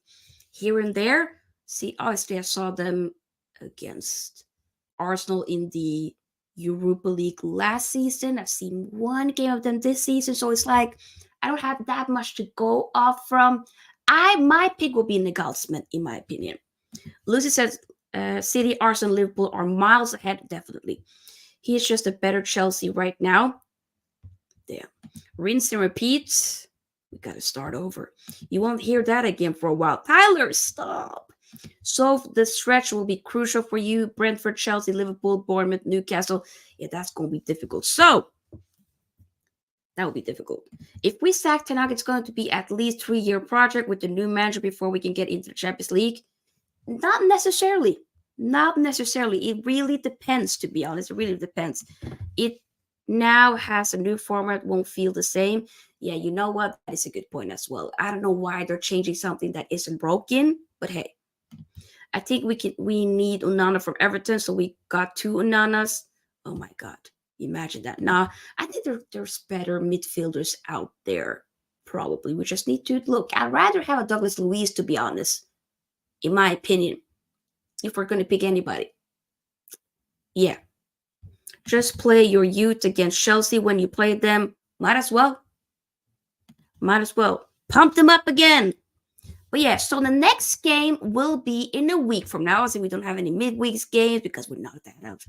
here and there. See, obviously I saw them against Arsenal in the Europa League last season. I've seen 1 game of them this season. So it's like I don't have that much to go off from. My pick will be Nagelsmann, in my opinion. Lucy says City, Arsenal, Liverpool are miles ahead, definitely. He's just a better Chelsea right now. Damn. Rinse and repeat. We got to start over. You won't hear that again for a while. Tyler, stop. So the stretch will be crucial for you. Brentford, Chelsea, Liverpool, Bournemouth, Newcastle. Yeah, that's going to be difficult. So that will be difficult. If we sack Ten Hag, it's going to be at least 3-year project with the new manager before we can get into the Champions League. Not necessarily. It really depends, to be honest. It really depends. It now has a new format, won't feel the same. Yeah, you know what? That is a good point as well. I don't know why they're changing something that isn't broken, but hey. I think we need Onana from Everton, so we got 2 Onanas. Oh my God. Imagine that. Nah, I think there's better midfielders out there, probably. We just need to look. I'd rather have a Douglas Luiz, to be honest, in my opinion, if we're going to pick anybody. Yeah. Just play your youth against Chelsea when you play them. Might as well. Pump them up again. But yeah, so the next game will be in a week from now. So we don't have any midweeks games because we're knocked out of,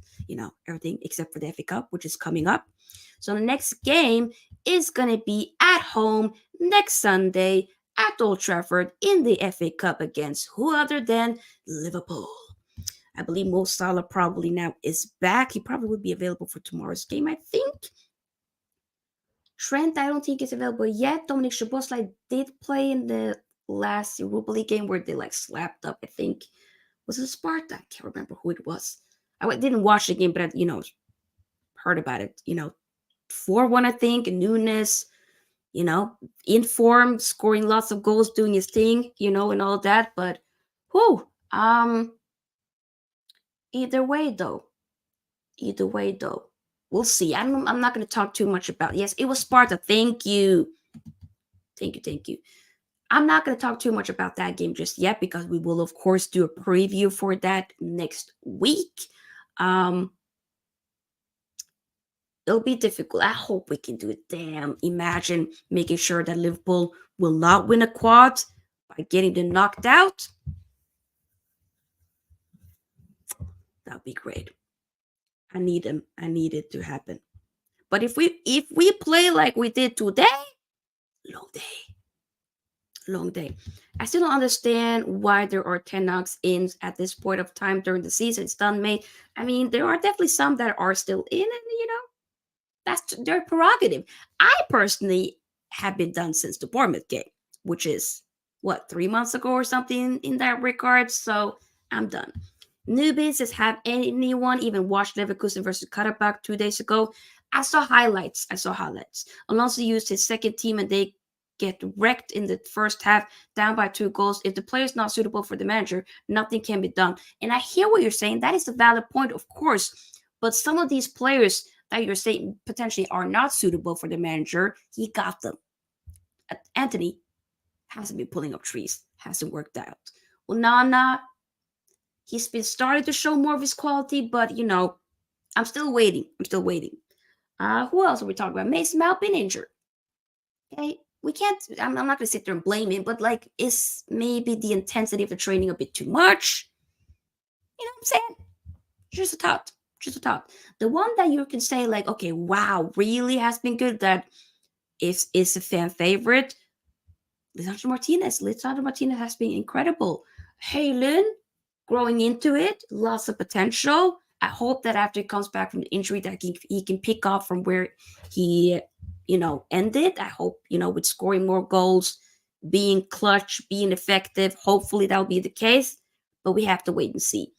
everything except for the FA Cup, which is coming up. So the next game is going to be at home next Sunday at Old Trafford in the FA Cup against who other than Liverpool. I believe Mo Salah probably now is back. He probably would be available for tomorrow's game, I think. Trent, I don't think is available yet. Dominic Szoboszlai did play in the last Europa League game where they slapped up, I think. Was it Sparta? I can't remember who it was. I didn't watch the game, but I, heard about it. 4-1, I think. Nunes, in form, scoring lots of goals, doing his thing, and all that. But, either way, though, we'll see. I'm not going to talk too much about. Yes, it was Sparta. Thank you. Thank you, thank you. I'm not going to talk too much about that game just yet because we will, of course, do a preview for that next week. It'll be difficult. I hope we can do it. Damn, imagine making sure that Liverpool will not win a quad by getting them knocked out. That would be great. I need them. I need it to happen. But if we play like we did today, long day. Long day. I still don't understand why there are 10 knocks in at this point of time during the season. It's done May. I mean, there are definitely some that are still in, and that's their prerogative. I personally have been done since the Bournemouth game, which is what, 3 months ago or something in that regard. So I'm done. Newbies says, have anyone even watched Leverkusen versus Karabakh 2 days ago? I saw highlights. Alonso used his second team and they get wrecked in the first half, down by 2 goals. If the player is not suitable for the manager, nothing can be done. And I hear what you're saying. That is a valid point, of course. But some of these players that you're saying potentially are not suitable for the manager, he got them. Anthony hasn't been pulling up trees. Hasn't worked out. Onana, he's been starting to show more of his quality, but I'm still waiting. Who else are we talking about? Mason Mount been injured. Okay, we can't. I'm not gonna sit there and blame him, but is maybe the intensity of the training a bit too much? You know what I'm saying? Just a thought. The one that you can say okay, wow, really has been good. That is a fan favorite. Lisandro Martinez has been incredible. Hojlund, growing into it, lots of potential. I hope that after he comes back from the injury that he can pick up from where he, ended. I hope, with scoring more goals, being clutch, being effective. Hopefully that'll be the case, but we have to wait and see.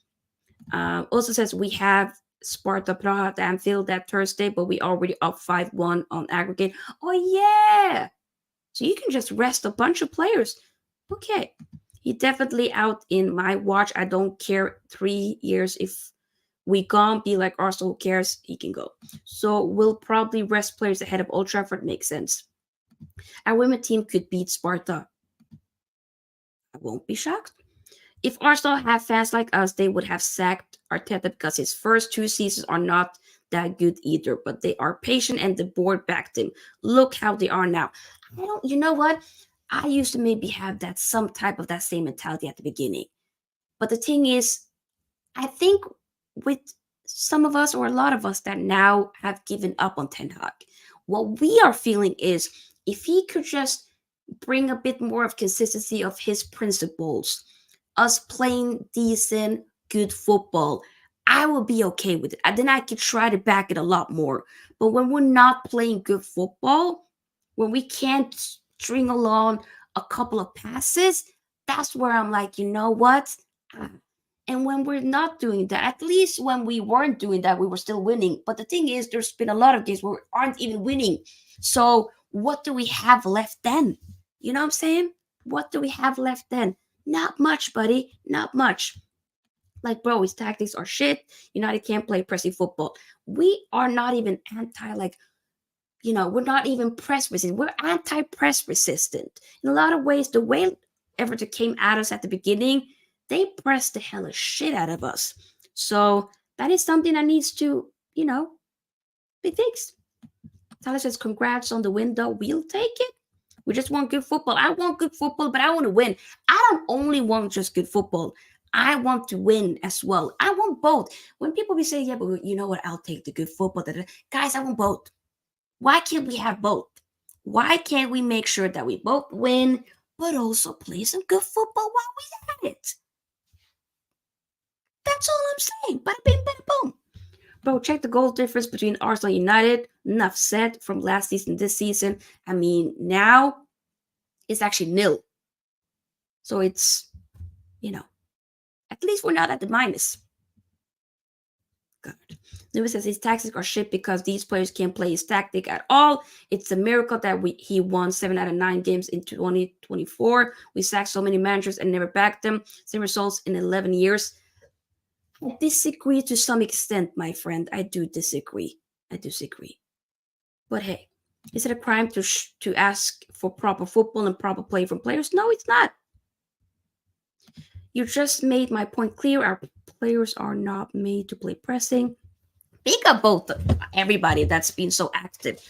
Also says we have Sparta Praha at Anfield that Thursday, but we already up 5-1 on aggregate. Oh, yeah. So you can just rest a bunch of players. Okay. He definitely out in my watch. I don't care 3 years if we can't be like Arsenal. Who cares? He can go. So we'll probably rest players ahead of Old Trafford. Makes sense. Our women team could beat Sparta. I won't be shocked. If Arsenal had fans like us, they would have sacked Arteta because his first 2 seasons are not that good either. But they are patient and the board backed him. Look how they are now. You know what? I used to maybe have some type of that same mentality at the beginning. But the thing is, I think with some of us or a lot of us that now have given up on Ten Hag, what we are feeling is if he could just bring a bit more of consistency of his principles, us playing decent, good football, I will be okay with it. And then I could try to back it a lot more. But when we're not playing good football, when we can't string along a couple of passes, that's where I'm like, you know what? And when we're not doing that, at least when we weren't doing that, we were still winning. But the thing is, there's been a lot of games where we aren't even winning. So what do we have left then? You know what I'm saying? What do we have left then? Not much, buddy. Not much. Bro, his tactics are shit. United can't play pressing football. We are not even we're not even press resistant. We're anti-press resistant. In a lot of ways, the way Everton came at us at the beginning, they pressed the hell of shit out of us. So that is something that needs to, be fixed. Tyler says, congrats on the win, though. We'll take it. We just want good football. I want good football, but I want to win. I don't only want just good football. I want to win as well. I want both. When people be saying, yeah, but you know what? I'll take the good football. Guys, I want both. Why can't we have both? Why can't we make sure that we both win, but also play some good football while we at it? That's all I'm saying. Bada bing, bada boom. Bro, check the goal difference between Arsenal and United. Enough said from last season, this season. I mean, now it's actually nil. So it's, at least we're not at the minus. Good. Lewis says his tactics are shit because these players can't play his tactic at all. It's a miracle that he won 7 out of 9 games in 2024. We sacked so many managers and never backed them. Same results in 11 years. I disagree to some extent, my friend. I do disagree. But hey, Is it a crime to ask for proper football and proper play from players? No, it's not. You just made my point clear. Our players are not made to play pressing. Pick up both everybody that's been so active.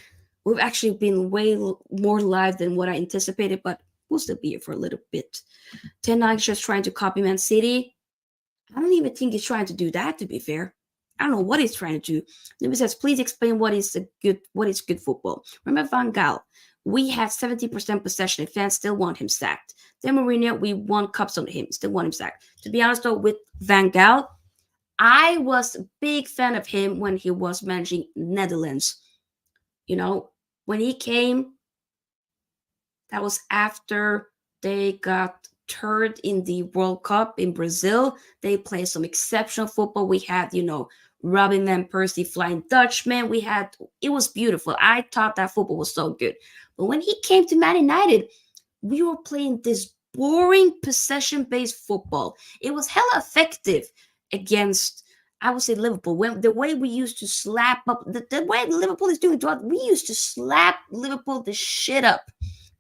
We've actually been way more live than what I anticipated, but we'll still be here for a little bit. Ten Hag's just trying to copy Man City. I don't even think he's trying to do that, to be fair. I don't know what he's trying to do. Newbie says, please explain what is good football. Remember Van Gaal? We had 70% possession and fans still want him sacked. Then Mourinho, we won cups on him, still want him sacked. To be honest though, with Van Gaal, I was a big fan of him when he was managing Netherlands. You know, when he came, that was after they got third in the World Cup in Brazil. They played some exceptional football. We had, Robin Van Persie, Flying Dutchman. It was beautiful. I thought that football was so good. But when he came to Man United, we were playing this boring possession-based football. It was hella effective against, I would say, Liverpool. When the way we used to slap up, the way Liverpool is doing, we used to slap Liverpool the shit up.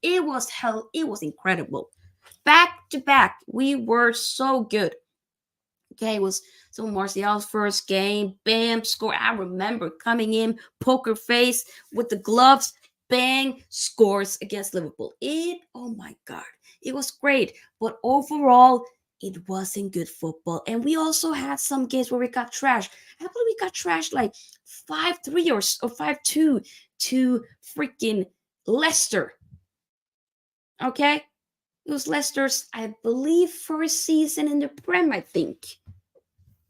It was incredible. Back to back, we were so good. Okay, it was so Martial's first game, bam, score. I remember coming in, poker face with the gloves, bang, scores against Liverpool. Oh my God, it was great. But overall, it wasn't good football. And we also had some games where we got trashed. I believe we got trashed like 5-3 or 5-2 to freaking Leicester. Okay? It was Leicester's, I believe, first season in the Prem, I think,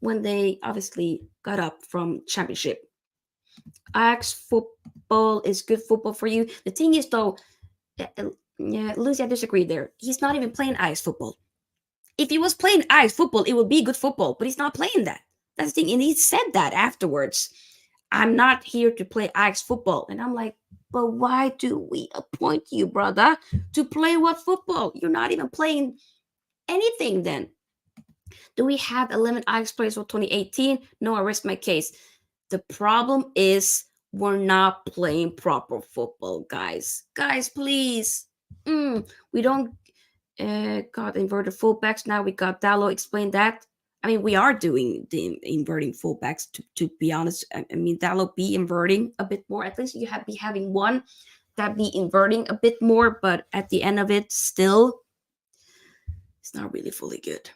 when they obviously got up from Championship. Ajax football is good football for you. The thing is, though, Lucy, I disagree there. He's not even playing Ajax football. If he was playing Ajax football, it would be good football, but he's not playing that. That's the thing. And he said that afterwards. I'm not here to play Ajax football. And I'm like, but why do we appoint you, brother, to play what football? You're not even playing anything then. Do we have 11 Ajax players for 2018? No, I rest my case. The problem is we're not playing proper football, guys. Guys, please. We don't got inverted fullbacks. Now we got Dallo. Explain that. I mean, we are doing the inverting fullbacks, to be honest. I mean, that'll be inverting a bit more. At least you be having one that be inverting a bit more, but at the end of it, still, it's not really fully good.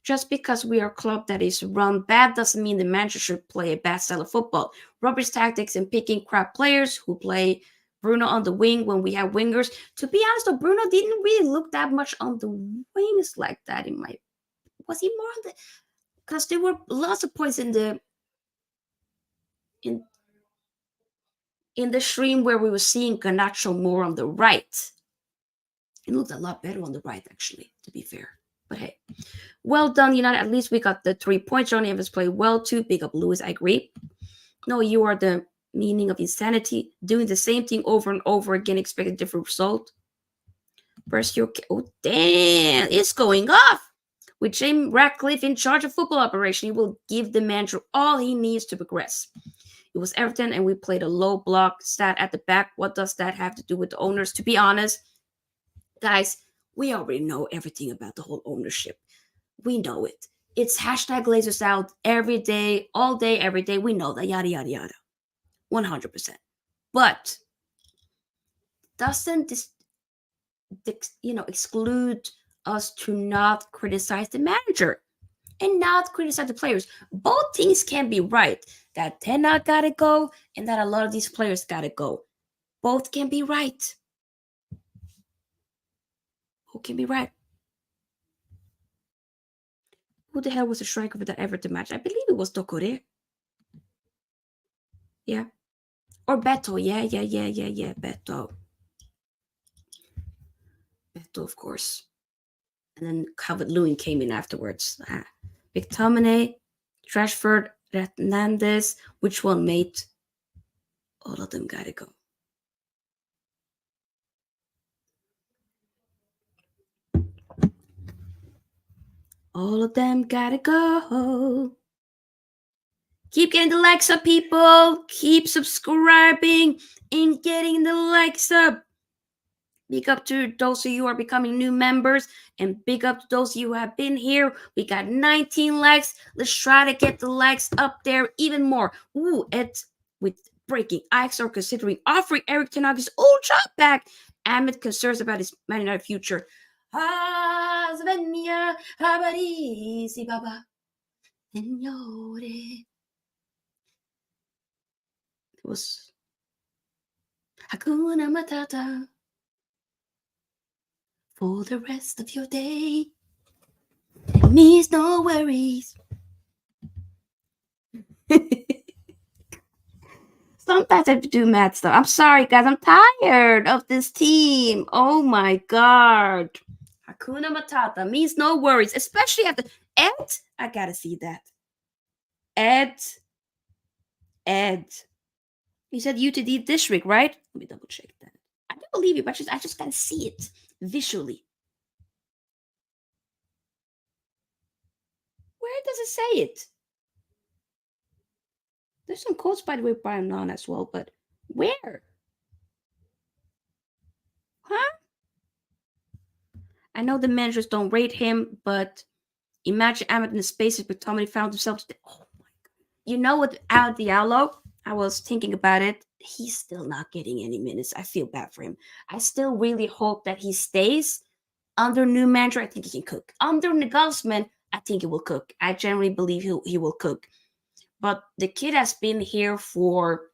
Just because we are a club that is run bad doesn't mean the manager should play a bad style of football. Rubbish tactics and picking crap players who play Bruno on the wing when we have wingers. To be honest, though, Bruno didn't really look that much on the wings like that in my... Was he more on the... Because there were lots of points in the stream where we were seeing Garnacho more on the right. It looked a lot better on the right, actually, to be fair. But hey, well done, United. At least we got the 3 points. Johnny Evans played well too. Big up, Lewis. I agree. No, you are the meaning of insanity. Doing the same thing over and over again, expect a different result. Where's your... Oh, damn. It's going off. With James Ratcliffe in charge of football operation, he will give the manager all he needs to progress. It was Everton, and we played a low block stat at the back. What does that have to do with the owners? To be honest, guys, we already know everything about the whole ownership. We know it. It's hashtag Glazers out every day, all day, every day. We know that, yada, yada, yada. 100%. But doesn't this, exclude us to not criticize the manager and not criticize the players? Both things can be right. That Ten Hag gotta go and that a lot of these players gotta go. Both can be right. Who can be right? Who the hell was the striker for the Everton match? I believe it was Dokore. Yeah. Or Beto. Yeah. Beto. Beto, of course. And then Calvert-Lewin came in afterwards. McTominay, Rashford, Hernandez. Which one, mate? All of them gotta go. All of them gotta go. Keep getting the likes up, people. Keep subscribing and getting the likes up. Big up to those of you who are becoming new members, and big up to those of you who have been here. We got 19 likes. Let's try to get the likes up there even more. Ooh, it's with breaking. Ajax are considering offering Erik ten Hag his old job back amid concerns about his Man United future. Svenja, Habarisi Baba, Signore. It was Hakuna Matata for the rest of your day. It means no worries. Sometimes I have to do mad stuff. I'm sorry, guys. I'm tired of this team. Oh my god. Hakuna Matata means no worries, especially after Ed. I gotta see that. Ed. You said UTD district, right? Let me double check that. I do believe you, but I just gotta see it visually. Where does it say it? There's some quotes, by the way, by Anon as well, but where? Huh? I know the managers don't rate him, but imagine Ahmed in the spaces where Tommy found himself. Oh my god! You know what? Out Diallo, I was thinking about it. He's still not getting any minutes. I feel bad for him. I still really hope that he stays under new manager. I think he can cook. Under Nagelsmann, I think he will cook. I generally believe he will cook. But the kid has been here for,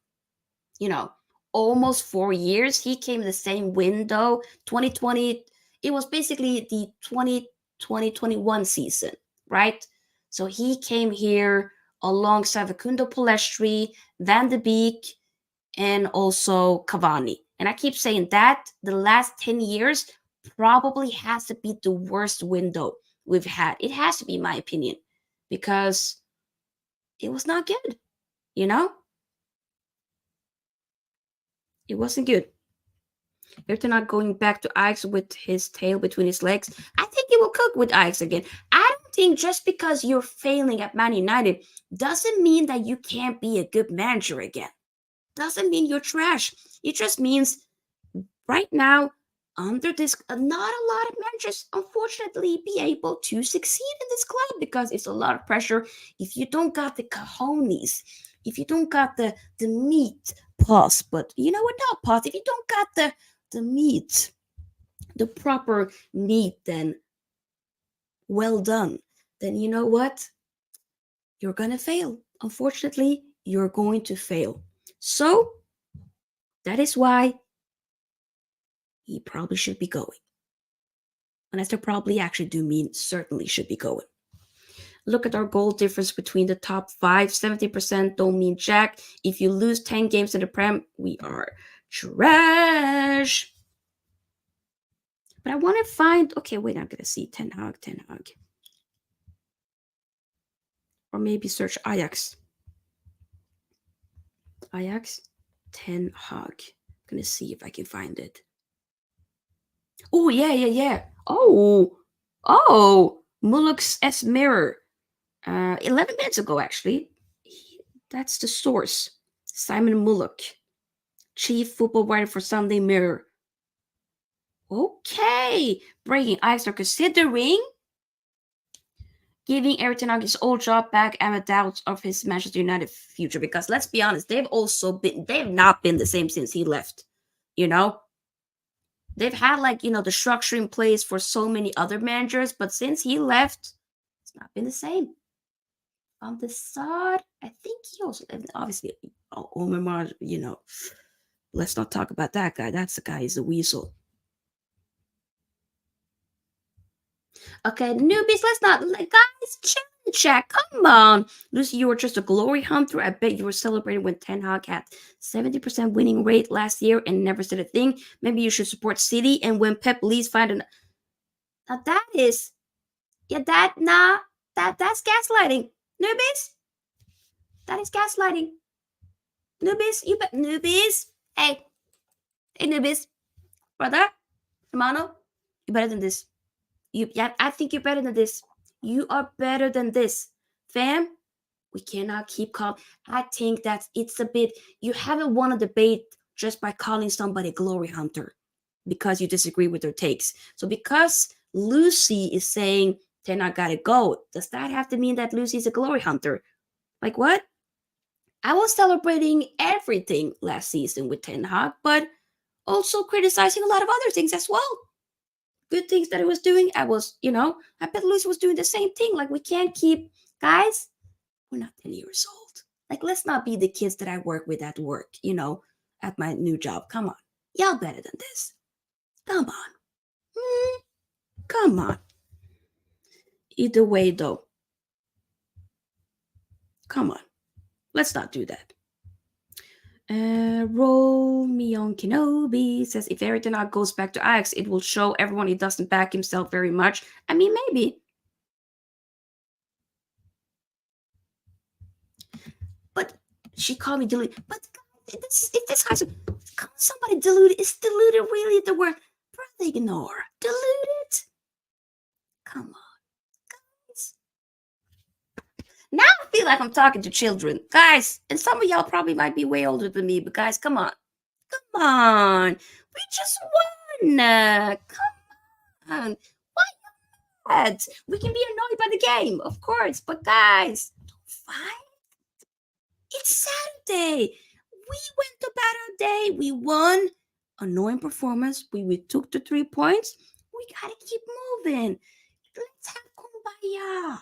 almost 4 years. He came in the same window, 2020. It was basically the 2020-21 season, right? So he came here alongside Facundo Palestri, Van de Beek, and also Cavani. And I keep saying that the last 10 years probably has to be the worst window we've had. It has to be, my opinion, because it was not good, you know? It wasn't good. Everton not going back to Ajax with his tail between his legs. I think he will cook with Ajax again. I don't think just because you're failing at Man United doesn't mean that you can't be a good manager again. Doesn't mean you're trash. It just means right now, under this, not a lot of managers, unfortunately, be able to succeed in this club because it's a lot of pressure. If you don't got the cojones, if you don't got the meat, pause, but you know what, not pause. If you don't got the meat, the proper meat, then well done. Then you know what? You're gonna fail. Unfortunately, you're going to fail. So that is why he probably should be going. Unless they probably actually do mean certainly should be going. Look at our goal difference between the top 5. 70% don't mean jack. If you lose 10 games in the Prem, we are trash. But I want to find... Okay, wait, I'm going to see Ten Hag. Or maybe search Ajax. Ajax, Ten Hag. I'm going to see if I can find it. Oh, yeah. Oh, Mulluck's S Mirror. 11 minutes ago, actually. That's the source. Simon Mulluck, chief football writer for Sunday Mirror. Okay. Breaking Ajax are considering giving Erik ten Hag his old job back amid doubts of his Manchester United future. Because let's be honest, they've not been the same since he left. They've had the structure in place for so many other managers, but since he left, it's not been the same. On the side, I think he also, obviously, Omar, let's not talk about that guy. That's the guy, he's a weasel. Okay, newbies, let's not, guys, chill and chat. Come on. Lucy, you were just a glory hunter. I bet you were celebrating when Ten Hag had 70% winning rate last year and never said a thing. Maybe you should support City, and when Pep leaves, find an... Now that is... that's gaslighting. Newbies? That is gaslighting. Newbies? Hey, newbies. Brother, hermano, you're better than this. I think you're better than this. You are better than this. Fam, We cannot keep calling. I think that it's a bit, you haven't won a debate just by calling somebody a glory hunter because you disagree with their takes. So because Lucy is saying Ten Hag gotta go, does that have to mean that Lucy's a glory hunter? Like what? I was celebrating everything last season with Ten Hag, but also criticizing a lot of other things as well. Good things that he was doing. I bet Lucy was doing the same thing. Like we can't keep, guys, we're not 10 years old. Like, let's not be the kids that I work with at work, at my new job. Come on. Y'all better than this. Come on. Come on. Either way, though. Come on. Let's not do that. Romeo Kenobi says, if Everton goes back to Ajax, it will show everyone he doesn't back himself very much. I mean, maybe. But she called me deluded. But if this guy's calling somebody deluded, is deluded really the word? Brother, ignore. Deluded? Come on, guys. Now I feel like I'm talking to children. Guys, and some of y'all probably might be way older than me, but guys, come on. Come on. We just won. Come on. Why not? We can be annoyed by the game, of course, but guys, don't fight. It's Saturday. We went to battle day. We won. Annoying performance. We took the 3 points. We gotta keep moving. Let's have kumbaya.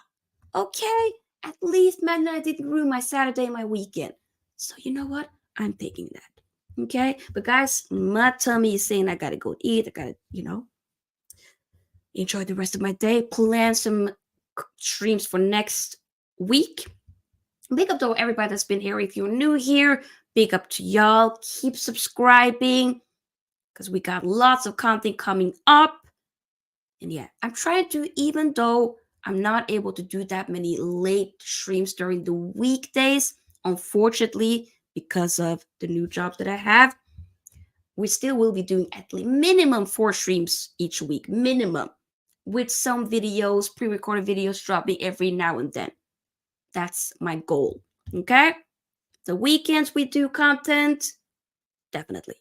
Okay? At least Man United didn't ruin my Saturday and my weekend. So you know what? I'm taking that. Okay? But guys, my tummy is saying I gotta go eat. I gotta, enjoy the rest of my day. Plan some streams for next week. Big up to everybody that's been here. If you're new here, big up to y'all. Keep subscribing because we got lots of content coming up. And yeah, I'm trying to, even though I'm not able to do that many late streams during the weekdays, unfortunately, because of the new jobs that I have, we still will be doing at least minimum 4 streams each week, minimum, with some videos, pre-recorded videos dropping every now and then. That's my goal, okay? The weekends we do content, definitely.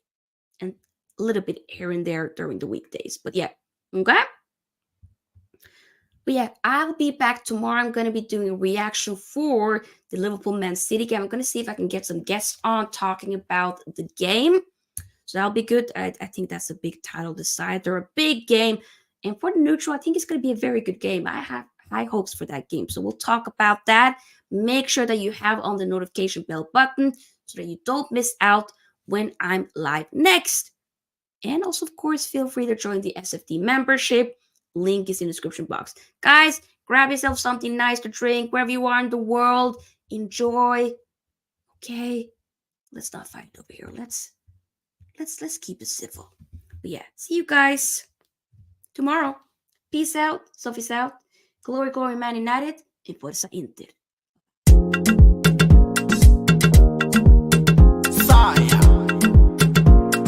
And a little bit here and there during the weekdays. But yeah, okay? But yeah, I'll be back tomorrow. I'm going to be doing a reaction for the Liverpool Man City game. I'm going to see if I can get some guests on talking about the game. So that'll be good. I think that's a big title decider, a big game. And for the neutral, I think it's going to be a very good game. I have high hopes for that game. So we'll talk about that. Make sure that you have on the notification bell button so that you don't miss out when I'm live next. And also, of course, feel free to join the SFD membership. Link is in the description box. Guys, grab yourself something nice to drink wherever you are in the world. Enjoy. Okay? Let's not fight over here. Let's keep it civil. But yeah, see you guys tomorrow. Peace out. Sofia out. Glory, glory, Man United. And Forza Inter.